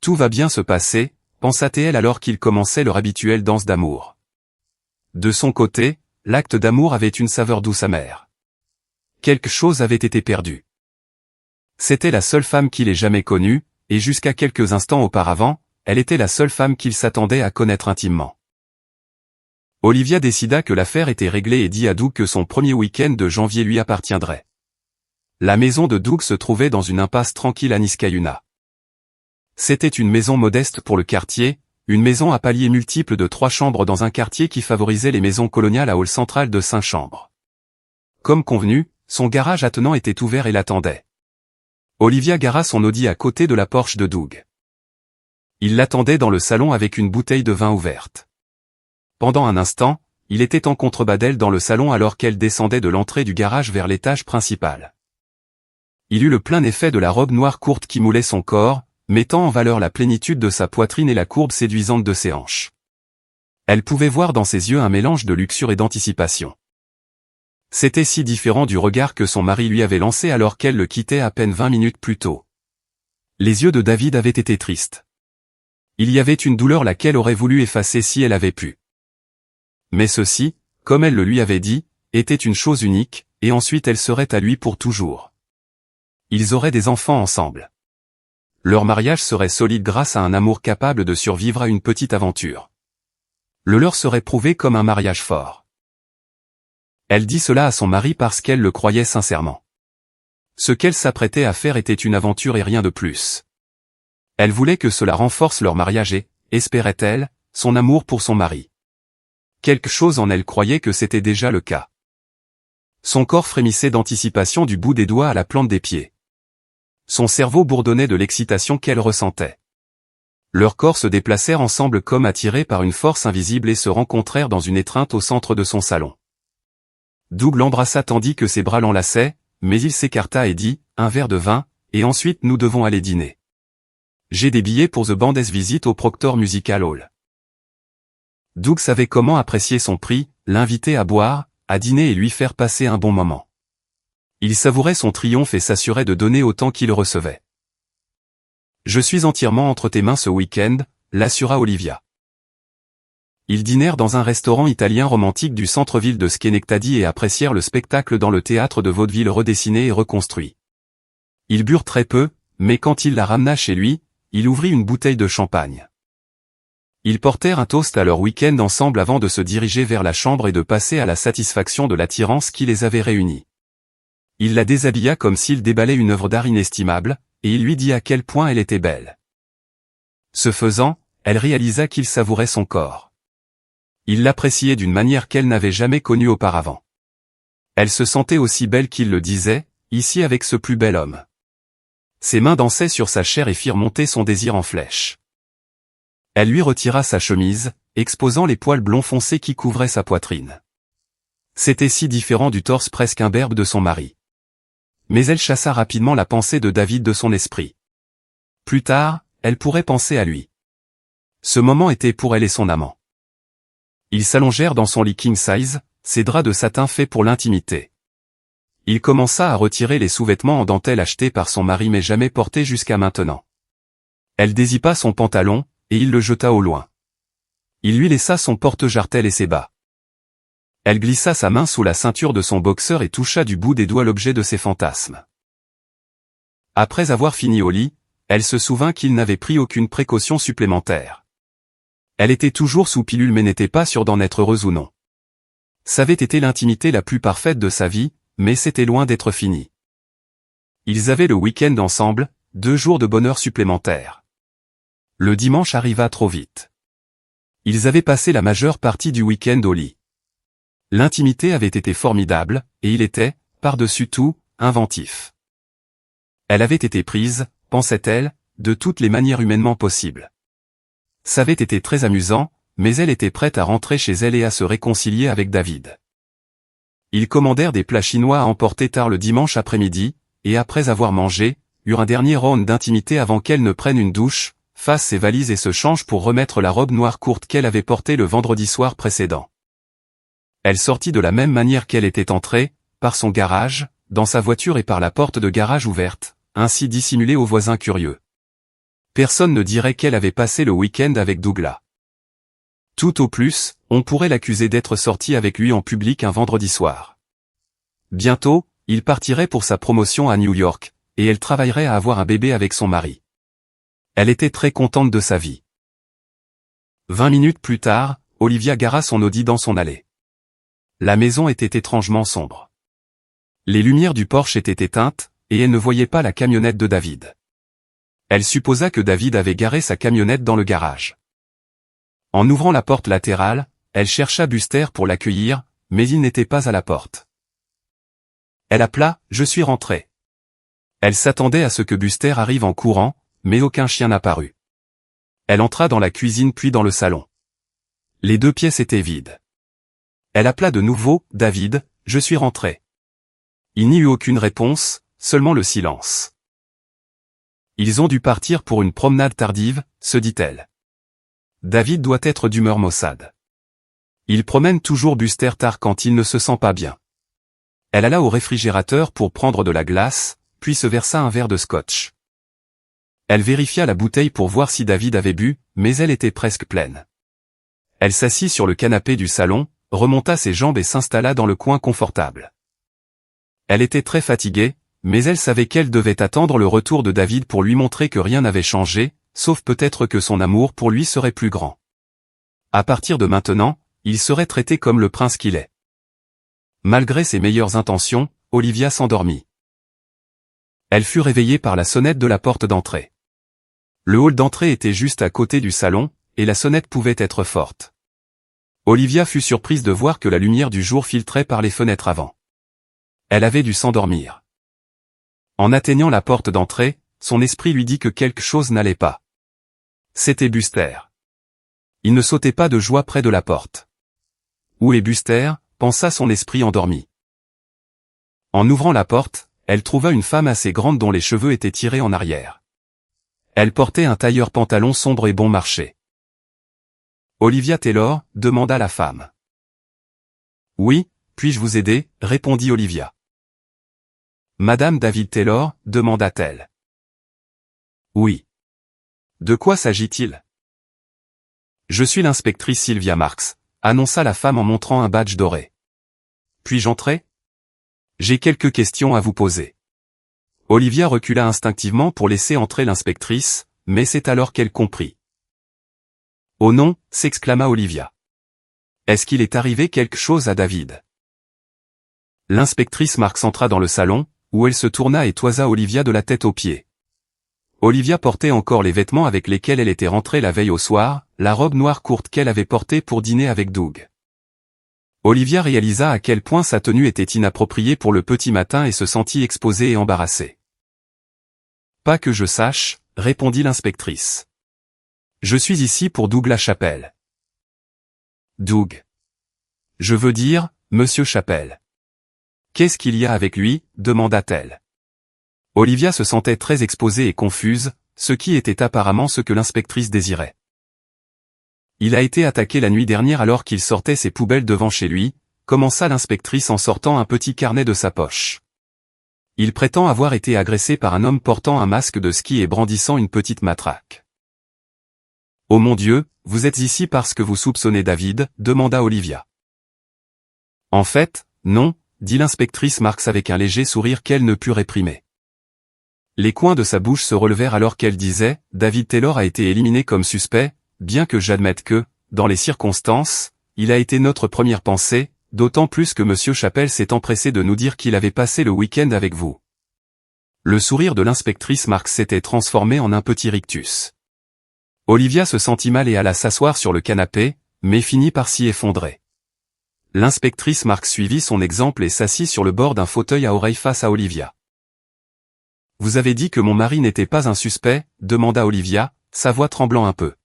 Tout va bien se passer, pensa-t-elle alors qu'ils commençaient leur habituelle danse d'amour. De son côté, l'acte d'amour avait une saveur douce amère. Quelque chose avait été perdu. C'était la seule femme qu'il ait jamais connue, et jusqu'à quelques instants auparavant, elle était la seule femme qu'il s'attendait à connaître intimement. Olivia décida que l'affaire était réglée et dit à Doug que son premier week-end de janvier lui appartiendrait. La maison de Doug se trouvait dans une impasse tranquille à Niskayuna. C'était une maison modeste pour le quartier, une maison à paliers multiples de 3 chambres dans un quartier qui favorisait les maisons coloniales à hall central de 5 chambres. Comme convenu, son garage attenant était ouvert et l'attendait. Olivia gara son Audi à côté de la Porsche de Doug. Il l'attendait dans le salon avec une bouteille de vin ouverte. Pendant un instant, il était en contrebas dans le salon alors qu'elle descendait de l'entrée du garage vers l'étage principal. Il eut le plein effet de la robe noire courte qui moulait son corps, mettant en valeur la plénitude de sa poitrine et la courbe séduisante de ses hanches. Elle pouvait voir dans ses yeux un mélange de luxure et d'anticipation. C'était si différent du regard que son mari lui avait lancé alors qu'elle le quittait à peine 20 minutes plus tôt. Les yeux de David avaient été tristes. Il y avait une douleur laquelle aurait voulu effacer si elle avait pu. Mais ceci, comme elle le lui avait dit, était une chose unique, et ensuite elle serait à lui pour toujours. Ils auraient des enfants ensemble. Leur mariage serait solide grâce à un amour capable de survivre à une petite aventure. Le leur serait prouvé comme un mariage fort. Elle dit cela à son mari parce qu'elle le croyait sincèrement. Ce qu'elle s'apprêtait à faire était une aventure et rien de plus. Elle voulait que cela renforce leur mariage et, espérait-elle, son amour pour son mari. Quelque chose en elle croyait que c'était déjà le cas. Son corps frémissait d'anticipation du bout des doigts à la plante des pieds. Son cerveau bourdonnait de l'excitation qu'elle ressentait. Leurs corps se déplacèrent ensemble comme attirés par une force invisible et se rencontrèrent dans une étreinte au centre de son salon. Doug l'embrassa tandis que ses bras l'enlaçaient, mais il s'écarta et dit, « Un verre de vin, et ensuite nous devons aller dîner. J'ai des billets pour The Bandes Visit au Proctor Musical Hall. » Doug savait comment apprécier son prix, l'inviter à boire, à dîner et lui faire passer un bon moment. Il savourait son triomphe et s'assurait de donner autant qu'il recevait. « Je suis entièrement entre tes mains ce week-end, » l'assura Olivia. Ils dînèrent dans un restaurant italien romantique du centre-ville de Schenectady et apprécièrent le spectacle dans le théâtre de vaudeville redessiné et reconstruit. Ils burent très peu, mais quand il la ramena chez lui, il ouvrit une bouteille de champagne. Ils portèrent un toast à leur week-end ensemble avant de se diriger vers la chambre et de passer à la satisfaction de l'attirance qui les avait réunis. Il la déshabilla comme s'il déballait une œuvre d'art inestimable, et il lui dit à quel point elle était belle. Ce faisant, elle réalisa qu'il savourait son corps. Il l'appréciait d'une manière qu'elle n'avait jamais connue auparavant. Elle se sentait aussi belle qu'il le disait, ici avec ce plus bel homme. Ses mains dansaient sur sa chair et firent monter son désir en flèche. Elle lui retira sa chemise, exposant les poils blonds foncés qui couvraient sa poitrine. C'était si différent du torse presque imberbe de son mari. Mais elle chassa rapidement la pensée de David de son esprit. Plus tard, elle pourrait penser à lui. Ce moment était pour elle et son amant. Ils s'allongèrent dans son lit king size, ses draps de satin faits pour l'intimité. Il commença à retirer les sous-vêtements en dentelle achetés par son mari mais jamais portés jusqu'à maintenant. Elle dézippa son pantalon, et il le jeta au loin. Il lui laissa son porte-jartel et ses bas. Elle glissa sa main sous la ceinture de son boxeur et toucha du bout des doigts l'objet de ses fantasmes. Après avoir fini au lit, elle se souvint qu'il n'avait pris aucune précaution supplémentaire. Elle était toujours sous pilule mais n'était pas sûre d'en être heureuse ou non. C'avait été l'intimité la plus parfaite de sa vie, mais c'était loin d'être fini. Ils avaient le week-end ensemble, 2 jours de bonheur supplémentaires. Le dimanche arriva trop vite. Ils avaient passé la majeure partie du week-end au lit. L'intimité avait été formidable, et il était, par-dessus tout, inventif. Elle avait été prise, pensait-elle, de toutes les manières humainement possibles. Ça avait été très amusant, mais elle était prête à rentrer chez elle et à se réconcilier avec David. Ils commandèrent des plats chinois à emporter tard le dimanche après-midi, et après avoir mangé, eurent un dernier round d'intimité avant qu'elle ne prenne une douche, fasse ses valises et se change pour remettre la robe noire courte qu'elle avait portée le vendredi soir précédent. Elle sortit de la même manière qu'elle était entrée, par son garage, dans sa voiture et par la porte de garage ouverte, ainsi dissimulée aux voisins curieux. Personne ne dirait qu'elle avait passé le week-end avec Douglas. Tout au plus, on pourrait l'accuser d'être sortie avec lui en public un vendredi soir. Bientôt, il partirait pour sa promotion à New York, et elle travaillerait à avoir un bébé avec son mari. Elle était très contente de sa vie. 20 minutes plus tard, Olivia gara son Audi dans son allée. La maison était étrangement sombre. Les lumières du porche étaient éteintes, et elle ne voyait pas la camionnette de David. Elle supposa que David avait garé sa camionnette dans le garage. En ouvrant la porte latérale, elle chercha Buster pour l'accueillir, mais il n'était pas à la porte. Elle appela « Je suis rentrée ». Elle s'attendait à ce que Buster arrive en courant, mais aucun chien n'apparut. Elle entra dans la cuisine puis dans le salon. Les deux pièces étaient vides. Elle appela de nouveau « David, je suis rentrée ». Il n'y eut aucune réponse, seulement le silence. Ils ont dû partir pour une promenade tardive, se dit-elle. David doit être d'humeur maussade. Il promène toujours Buster tard quand il ne se sent pas bien. Elle alla au réfrigérateur pour prendre de la glace, puis se versa un verre de scotch. Elle vérifia la bouteille pour voir si David avait bu, mais elle était presque pleine. Elle s'assit sur le canapé du salon, remonta ses jambes et s'installa dans le coin confortable. Elle était très fatiguée, mais elle savait qu'elle devait attendre le retour de David pour lui montrer que rien n'avait changé, sauf peut-être que son amour pour lui serait plus grand. À partir de maintenant, il serait traité comme le prince qu'il est. Malgré ses meilleures intentions, Olivia s'endormit. Elle fut réveillée par la sonnette de la porte d'entrée. Le hall d'entrée était juste à côté du salon, et la sonnette pouvait être forte. Olivia fut surprise de voir que la lumière du jour filtrait par les fenêtres avant. Elle avait dû s'endormir. En atteignant la porte d'entrée, son esprit lui dit que quelque chose n'allait pas. C'était Buster. Il ne sautait pas de joie près de la porte. Où est Buster, pensa son esprit endormi. En ouvrant la porte, elle trouva une femme assez grande dont les cheveux étaient tirés en arrière. Elle portait un tailleur pantalon sombre et bon marché. « Olivia Taylor » demanda la femme. « Oui, puis-je vous aider » répondit Olivia. « Madame David Taylor » demanda-t-elle. « Oui. » De quoi s'agit-il? Je suis l'inspectrice Sylvia Marks, annonça la femme en montrant un badge doré. Puis-je entrer? J'ai quelques questions à vous poser. Olivia recula instinctivement pour laisser entrer l'inspectrice, mais c'est alors qu'elle comprit. Oh non, s'exclama Olivia. Est-ce qu'il est arrivé quelque chose à David? L'inspectrice Marks entra dans le salon, où elle se tourna et toisa Olivia de la tête aux pieds. Olivia portait encore les vêtements avec lesquels elle était rentrée la veille au soir, la robe noire courte qu'elle avait portée pour dîner avec Doug. Olivia réalisa à quel point sa tenue était inappropriée pour le petit matin et se sentit exposée et embarrassée. « Pas que je sache » répondit l'inspectrice. « Je suis ici pour Douglas Chappell. »« Doug. Je veux dire, Monsieur Chappell. »« Qu'est-ce qu'il y a avec lui » demanda-t-elle. Olivia se sentait très exposée et confuse, ce qui était apparemment ce que l'inspectrice désirait. Il a été attaqué la nuit dernière alors qu'il sortait ses poubelles devant chez lui, commença l'inspectrice en sortant un petit carnet de sa poche. Il prétend avoir été agressé par un homme portant un masque de ski et brandissant une petite matraque. « Oh mon Dieu, vous êtes ici parce que vous soupçonnez David » demanda Olivia. « En fait, non » dit l'inspectrice Marks avec un léger sourire qu'elle ne put réprimer. Les coins de sa bouche se relevèrent alors qu'elle disait « David Taylor a été éliminé comme suspect, bien que j'admette que, dans les circonstances, il a été notre première pensée, d'autant plus que Monsieur Chappell s'est empressé de nous dire qu'il avait passé le week-end avec vous. » Le sourire de l'inspectrice Marks s'était transformé en un petit rictus. Olivia se sentit mal et alla s'asseoir sur le canapé, mais finit par s'y effondrer. L'inspectrice Marks suivit son exemple et s'assit sur le bord d'un fauteuil à oreille face à Olivia. « Vous avez dit que mon mari n'était pas un suspect » demanda Olivia, sa voix tremblant un peu.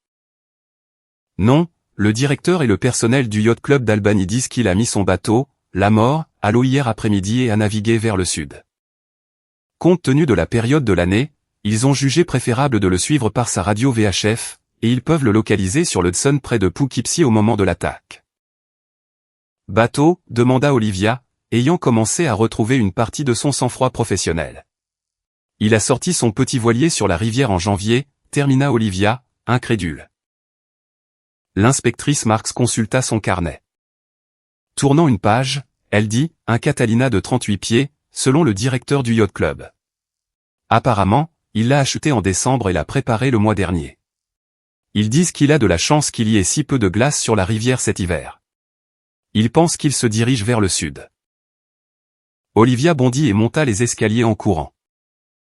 « Non, le directeur et le personnel du yacht club d'Albany disent qu'il a mis son bateau, la Mort, à l'eau hier après-midi et a navigué vers le sud. Compte tenu de la période de l'année, ils ont jugé préférable de le suivre par sa radio VHF, et ils peuvent le localiser sur le Hudson près de Poughkeepsie au moment de l'attaque. Bateau, demanda Olivia, ayant commencé à retrouver une partie de son sang-froid professionnel. Il a sorti son petit voilier sur la rivière en janvier, termina Olivia, incrédule. L'inspectrice Marks consulta son carnet. Tournant une page, elle dit, un Catalina de 38 pieds, selon le directeur du yacht club. Apparemment, il l'a acheté en décembre et l'a préparé le mois dernier. Ils disent qu'il a de la chance qu'il y ait si peu de glace sur la rivière cet hiver. Ils pensent qu'il se dirige vers le sud. Olivia bondit et monta les escaliers en courant.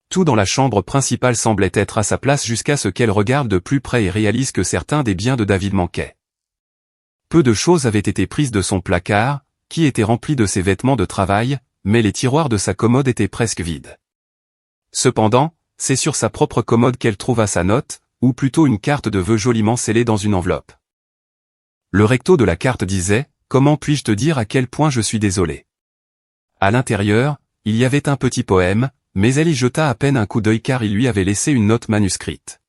Tout dans la chambre principale semblait être à sa place jusqu'à ce qu'elle regarde de plus près et réalise que certains des biens de David manquaient. Peu de choses avaient été prises de son placard, qui était rempli de ses vêtements de travail, mais les tiroirs de sa commode étaient presque vides. Cependant, c'est sur sa propre commode qu'elle trouva sa note, ou plutôt une carte de vœux joliment scellée dans une enveloppe. Le recto de la carte disait « Comment puis-je te dire à quel point je suis désolé ?» À l'intérieur, il y avait un petit poème, mais elle y jeta à peine un coup d'œil car il lui avait laissé une note manuscrite.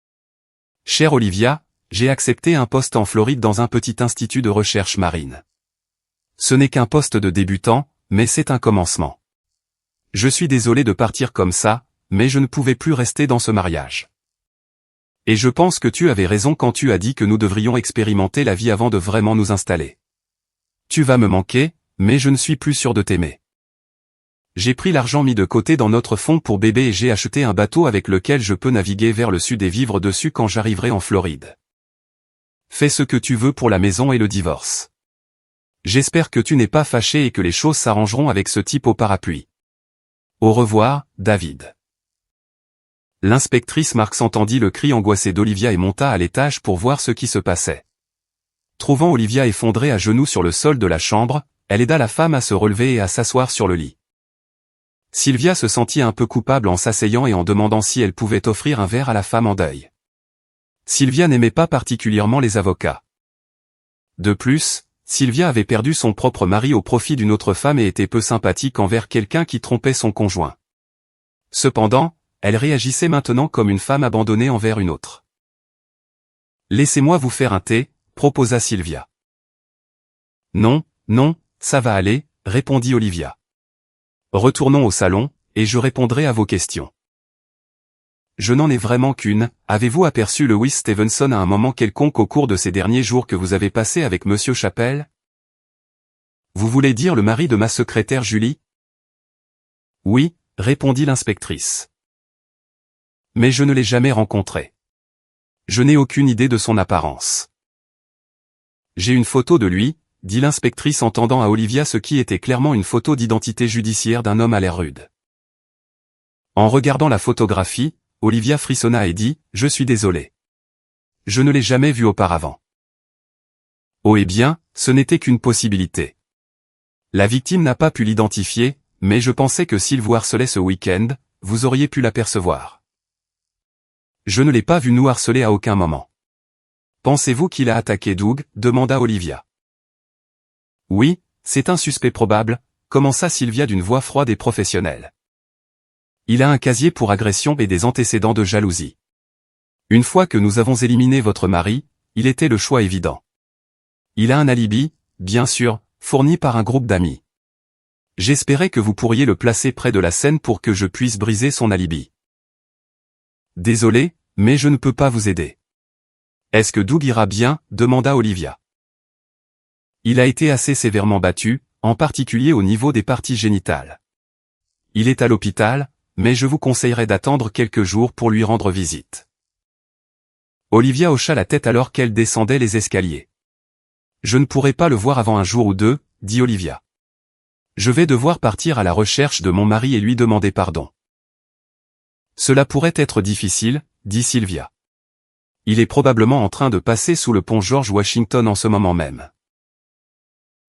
« Chère Olivia, j'ai accepté un poste en Floride dans un petit institut de recherche marine. Ce n'est qu'un poste de débutant, mais c'est un commencement. Je suis désolé de partir comme ça, mais je ne pouvais plus rester dans ce mariage. Et je pense que tu avais raison quand tu as dit que nous devrions expérimenter la vie avant de vraiment nous installer. Tu vas me manquer, mais je ne suis plus sûr de t'aimer. J'ai pris l'argent mis de côté dans notre fonds pour bébé et j'ai acheté un bateau avec lequel je peux naviguer vers le sud et vivre dessus quand j'arriverai en Floride. Fais ce que tu veux pour la maison et le divorce. J'espère que tu n'es pas fâché et que les choses s'arrangeront avec ce type au parapluie. Au revoir, David. L'inspectrice Marks entendit le cri angoissé d'Olivia et monta à l'étage pour voir ce qui se passait. Trouvant Olivia effondrée à genoux sur le sol de la chambre, elle aida la femme à se relever et à s'asseoir sur le lit. Sylvia se sentit un peu coupable en s'asseyant et en demandant si elle pouvait offrir un verre à la femme en deuil. Sylvia n'aimait pas particulièrement les avocats. De plus, Sylvia avait perdu son propre mari au profit d'une autre femme et était peu sympathique envers quelqu'un qui trompait son conjoint. Cependant, elle réagissait maintenant comme une femme abandonnée envers une autre. « Laissez-moi vous faire un thé », proposa Sylvia. « Non, non, ça va aller », répondit Olivia. « Retournons au salon, et je répondrai à vos questions. » Je n'en ai vraiment qu'une. Avez-vous aperçu Lewis Stevenson à un moment quelconque au cours de ces derniers jours que vous avez passé avec Monsieur Chappell? Vous voulez dire le mari de ma secrétaire Julie? Oui, répondit l'inspectrice. Mais je ne l'ai jamais rencontré. Je n'ai aucune idée de son apparence. J'ai une photo de lui, dit l'inspectrice en tendant à Olivia ce qui était clairement une photo d'identité judiciaire d'un homme à l'air rude. En regardant la photographie, Olivia frissonna et dit « Je suis désolée. Je ne l'ai jamais vu auparavant. » Oh eh bien, ce n'était qu'une possibilité. La victime n'a pas pu l'identifier, mais je pensais que s'il vous harcelait ce week-end, vous auriez pu l'apercevoir. Je ne l'ai pas vu nous harceler à aucun moment. Pensez-vous qu'il a attaqué Doug? Demanda Olivia. Oui, c'est un suspect probable, commença Sylvia d'une voix froide et professionnelle. Il a un casier pour agression et des antécédents de jalousie. Une fois que nous avons éliminé votre mari, il était le choix évident. Il a un alibi, bien sûr, fourni par un groupe d'amis. J'espérais que vous pourriez le placer près de la scène pour que je puisse briser son alibi. Désolé, mais je ne peux pas vous aider. Est-ce que Doug ira bien? Demanda Olivia. Il a été assez sévèrement battu, en particulier au niveau des parties génitales. Il est à l'hôpital, mais je vous conseillerais d'attendre quelques jours pour lui rendre visite. Olivia hocha la tête alors qu'elle descendait les escaliers. Je ne pourrai pas le voir avant un jour ou deux, dit Olivia. Je vais devoir partir à la recherche de mon mari et lui demander pardon. Cela pourrait être difficile, dit Sylvia. Il est probablement en train de passer sous le pont George Washington en ce moment même.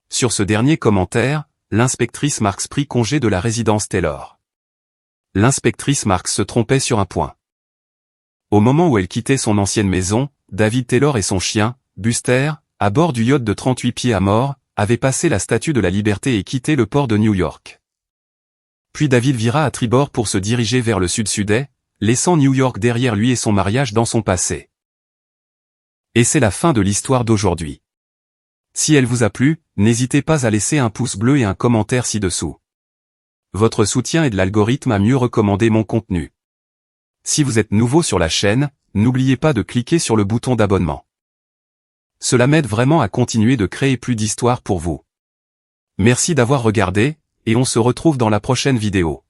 Sur ce dernier commentaire, l'inspectrice Marks prit congé de la résidence Taylor. L'inspectrice Marks se trompait sur un point. Au moment où elle quittait son ancienne maison, David Taylor et son chien, Buster, à bord du yacht de 38 pieds à mort, avait passé la Statue de la Liberté et quitté le port de New York. Puis David vira à tribord pour se diriger vers le sud-sud-est, laissant New York derrière lui et son mariage dans son passé. Et c'est la fin de l'histoire d'aujourd'hui. Si elle vous a plu, n'hésitez pas à laisser un pouce bleu et un commentaire ci-dessous. Votre soutien aide l'algorithme à mieux recommander mon contenu. Si vous êtes nouveau sur la chaîne, n'oubliez pas de cliquer sur le bouton d'abonnement. Cela m'aide vraiment à continuer de créer plus d'histoires pour vous. Merci d'avoir regardé, et on se retrouve dans la prochaine vidéo.